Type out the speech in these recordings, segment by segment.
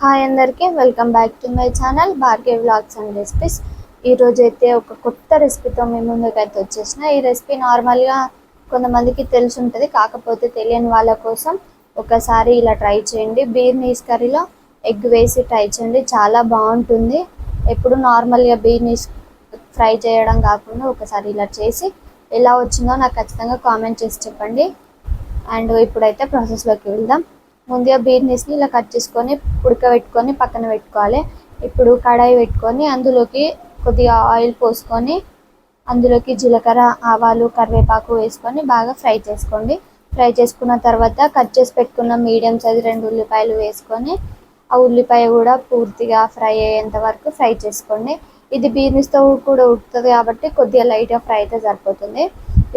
Hi అందరికీ welcome back to my channel Bhargavi vlogs and recipes. ఈరోజు అయితే ఒక కొత్త రెసిపీతో మీ ముందుకైతే వచ్చేసిన. ఈ రెసిపీ నార్మల్గా కొంతమందికి తెలిసి ఉంటుంది, కాకపోతే తెలియని వాళ్ళ కోసం ఒకసారి ఇలా ట్రై చేయండి. బీర్నీస్ కర్రీలో ఎగ్ వేసి ట్రై చేయండి, చాలా బాగుంటుంది. ఎప్పుడు నార్మల్గా బీర్నీస్ ఫ్రై చేయడం కాకుండా ఒకసారి ఇలా చేసి ఎలా వచ్చిందో నాకు ఖచ్చితంగా కామెంట్ చేసి చెప్పండి. అండ్ ఇప్పుడైతే ప్రాసెస్లోకి వెళ్దాం. ముందుగా బీర్నీస్ని ఇలా కట్ చేసుకొని ఉడకబెట్టుకొని పక్కన పెట్టుకోవాలి. ఇప్పుడు కడాయి పెట్టుకొని అందులోకి కొద్దిగా ఆయిల్ పోసుకొని అందులోకి జీలకర్ర, ఆవాలు, కరివేపాకు వేసుకొని బాగా ఫ్రై చేసుకోండి. ఫ్రై చేసుకున్న తర్వాత కట్ చేసి పెట్టుకున్న మీడియం సైజ్ 2 ఉల్లిపాయలు వేసుకొని ఆ ఉల్లిపాయ కూడా పూర్తిగా ఫ్రై అయ్యేంత వరకు ఫ్రై చేసుకోండి. ఇది బీర్నీస్తో కూడా ఉడుకుతుంది కాబట్టి కొద్దిగా లైట్గా ఫ్రై అయితే సరిపోతుంది.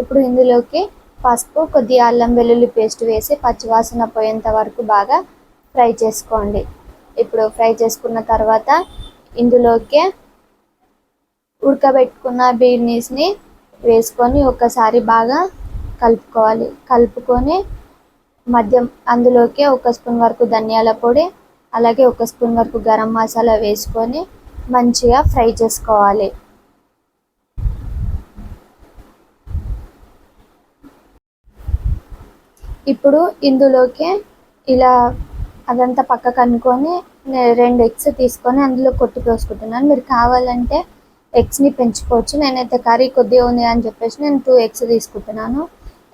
ఇప్పుడు ఇందులోకి పసుపు, కొద్దిగా అల్లం వెల్లుల్లి పేస్ట్ వేసి పచ్చివాసన పోయేంత వరకు బాగా ఫ్రై చేసుకోండి. ఇప్పుడు ఫ్రై చేసుకున్న తర్వాత ఇందులోకి ఉడకబెట్టుకున్న బీర్నీస్ని వేసుకొని ఒకసారి బాగా కలుపుకోవాలి. కలుపుకొని అందులోకి 1 స్పూన్ వరకు ధనియాల పొడి, అలాగే 1 స్పూన్ వరకు గరం మసాలా వేసుకొని మంచిగా ఫ్రై చేసుకోవాలి. ఇప్పుడు ఇందులోకి ఇలా అదంతా పక్కకు అనుకొని 2 ఎగ్స్ తీసుకొని అందులో కొట్టి పోసుకుంటున్నాను. మీరు కావాలంటే ఎగ్స్ని పెంచుకోవచ్చు. నేనైతే కర్రీ కొద్దిగా ఉంది అని చెప్పేసి నేను 2 ఎగ్స్ తీసుకుంటున్నాను.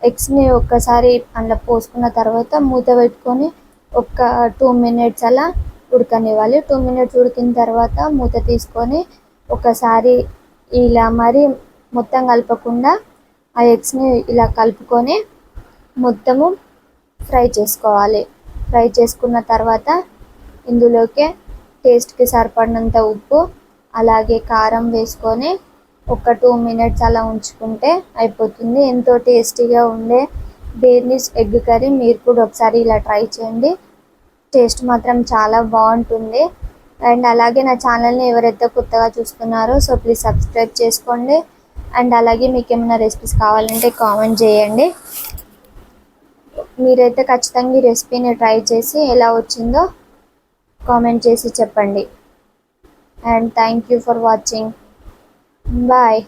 ఎగ్స్ని ఒక్కసారి అందులో పోసుకున్న తర్వాత మూత పెట్టుకొని ఒక 2 మినిట్స్ అలా ఉడకనివ్వాలి. 2 మినిట్స్ ఉడికిన తర్వాత మూత తీసుకొని ఒకసారి ఇలా మరి మొత్తం కలపకుండా ఆ ఎగ్స్ని ఇలా కలుపుకొని మొత్తము ఫ్రై చేసుకోవాలి. ఫ్రై చేసుకున్న తర్వాత ఇందులోకి టేస్ట్కి సరిపడినంత ఉప్పు, అలాగే కారం వేసుకొని ఒక 2 మినిట్స్ అలా ఉంచుకుంటే అయిపోతుంది. ఎంతో టేస్టీగా ఉండే బీర్నీస్ ఎగ్ కర్రీ మీరు కూడా ఒకసారి ఇలా ట్రై చేయండి. టేస్ట్ మాత్రం చాలా బాగుంటుంది. అండ్ అలాగే నా ఛానల్ని ఎవరైతే కొత్తగా చూస్తున్నారో ప్లీజ్ సబ్స్క్రైబ్ చేసుకోండి. అండ్ అలాగే మీకు ఏమైనా రెసిపీస్ కావాలంటే కామెంట్ చేయండి. మీరైతే ఖచ్చితంగా ఈ రెసిపీని ట్రై చేసి ఎలా వచ్చిందో కామెంట్ చేసి చెప్పండి. And thank you for watching. Bye.